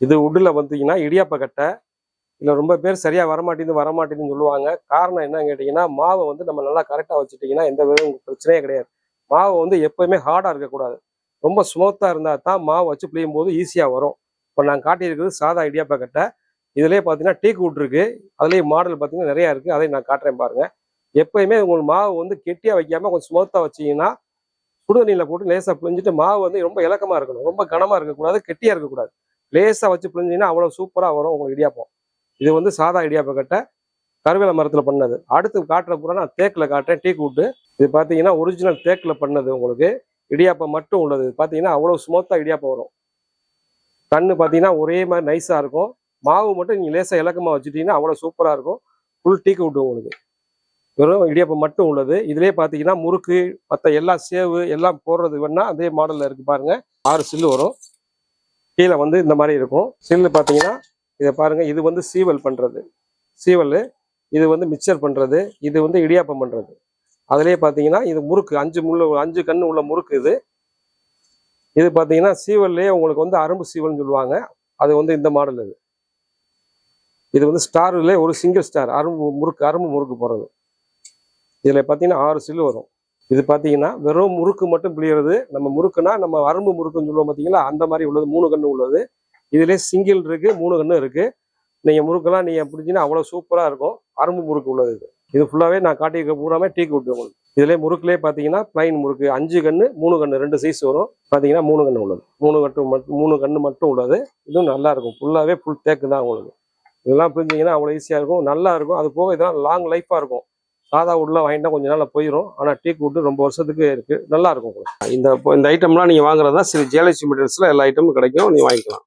இது உட்டில் பார்த்தீங்கன்னா இடியாப்ப கட்டை. இதில் ரொம்ப பேர் சரியாக வரமாட்டேங்குதுன்னு சொல்லுவாங்க. காரணம் என்னன்னு கேட்டிங்கன்னா, மாவை வந்து நம்ம நல்லா கரெக்டாக வச்சுட்டிங்கன்னா எந்த விதம் பிரச்சனையே கிடையாது. மாவு வந்து எப்போயுமே ஹார்டாக இருக்கக்கூடாது. ரொம்ப ஸ்மூத்தாக இருந்தால் தான் மாவு வச்சு பிழியும் போது ஈஸியாக வரும். இப்போ நான் காட்டியிருக்கிறது சாதா இடியாப்ப கட்டை. இதிலே பார்த்தீங்கன்னா டீ கூட் இருக்குது. அதுலேயே மாடல் பார்த்தீங்கன்னா நிறையா இருக்குது. அதையும் நான் காட்டுறேன் பாருங்கள். எப்போயுமே உங்களுக்கு மாவு வந்து கெட்டியாக வைக்காமல் கொஞ்சம் ஸ்மூத்தாக வச்சிங்கன்னா சுடுதண்ணியில் போட்டு லேசாக பிழிஞ்சிட்டு மாவு வந்து ரொம்ப இலக்கமாக இருக்கணும். ரொம்ப கனமாக இருக்கக்கூடாது, கெட்டியாக இருக்கக்கூடாது. லேசாக வச்சு பிழிஞ்சிங்கன்னா அவ்வளோ சூப்பராக வரும் உங்களுக்கு இடியாப்பம். இது வந்து சாதா இடியாப்ப கட்டை, கருவேல மரத்தில் பண்ணது. அடுத்து காட்டுற பூரா நான் தேக்கில் காட்டுறேன். டீ கூட்டு இது பார்த்தீங்கன்னா ஒரிஜினல் தேக்கில் பண்ணது. உங்களுக்கு இடியாப்பம் மட்டும் உள்ளது. பார்த்தீங்கன்னா அவ்வளோ ஸ்மூத்தாக இடியாப்பம் வரும். கண்ணு பார்த்தீங்கன்னா ஒரே மாதிரி நைஸாக இருக்கும். மாவு மட்டும் நீங்கள் லேசாக இலக்கமாக வச்சுட்டீங்கன்னா அவ்வளோ சூப்பராக இருக்கும். ஃபுல் டீ கூட்டு உங்களுக்கு வெறும் இடியாப்பம் மட்டும் உள்ளது. இதுலேயே பார்த்தீங்கன்னா முறுக்கு மற்ற எல்லா சேவு எல்லாம் போடுறது வேணா அதே மாடலில் இருக்குது பாருங்கள். 6 சில்லு வரும். கீழே வந்து இந்த மாதிரி இருக்கும். சில்லு பார்த்தீங்கன்னா இதை பாருங்கள். இது வந்து சீவல் பண்ணுறது சீவல். இது வந்து மிக்சர் பண்ணுறது. இது வந்து இடியாப்பம் பண்ணுறது. அதுலேயே பார்த்தீங்கன்னா இது முறுக்கு 5 கண்ணு உள்ள முறுக்கு. இது பார்த்தீங்கன்னா சீவல்லையே உங்களுக்கு வந்து அரும்பு சீவல்னு சொல்லுவாங்க. அது வந்து இந்த மாடல். இது வந்து ஸ்டார்லேயே ஒரு சிங்கிள் ஸ்டார் அரும்பு முறுக்கு போடுறது. இதில் பார்த்தீங்கன்னா 6 சில்லு வரும். இது பார்த்தீங்கன்னா வெறும் முறுக்கு மட்டும் பிழிகிறது. நம்ம முறுக்குனா நம்ம அரும்பு முறுக்குன்னு சொல்லுவோம் பார்த்தீங்களா, அந்த மாதிரி உள்ளது. 3 கண்ணு உள்ளது. இதுலேயே சிங்கிள் இருக்குது, 3 கண்ணு இருக்குது. நீங்கள் முறுக்கெல்லாம் நீங்கள் பிடிச்சிங்கன்னா அவ்வளோ சூப்பராக இருக்கும். அரும்பு முறுக்கு உள்ளது. இது ஃபுல்லாகவே நான் காட்டியிருக்க பூராமே டீ கூட்டு உங்களுக்கு. இதிலே முறுக்குலேயே பார்த்தீங்கன்னா பிளைன் முறுக்கு 5 கண்ணு 3 கண்ணு 2 சைஸ் வரும். பார்த்தீங்கன்னா 3 கண்ணு உள்ளது. 3 கண்ணு மட்டும் உள்ளது. இதுவும் நல்லா இருக்கும். ஃபுல்லாகவே ஃபுல் தேக்கு தான் உங்களுக்கு. இதெல்லாம் பிரிஞ்சிங்கன்னா அவ்வளோ ஈஸியாக இருக்கும், நல்லா இருக்கும். அது போக இதெல்லாம் லாங் லைஃபாக இருக்கும். சாதா உட்லாம் வாங்கிட்டா கொஞ்சம் நாளில் போயிடும். ஆனால் டீ கூட்டு ரொம்ப வருஷத்துக்கு இருக்குது, நல்லா இருக்கும். இந்த ஐட்டம்லாம் நீங்கள் வாங்குறதா சரி ஜியாலஜி மெட்டீரியல்ஸில் எல்லா ஐட்டமும் கிடைக்கும், நீங்கள் வாங்கிக்கலாம்.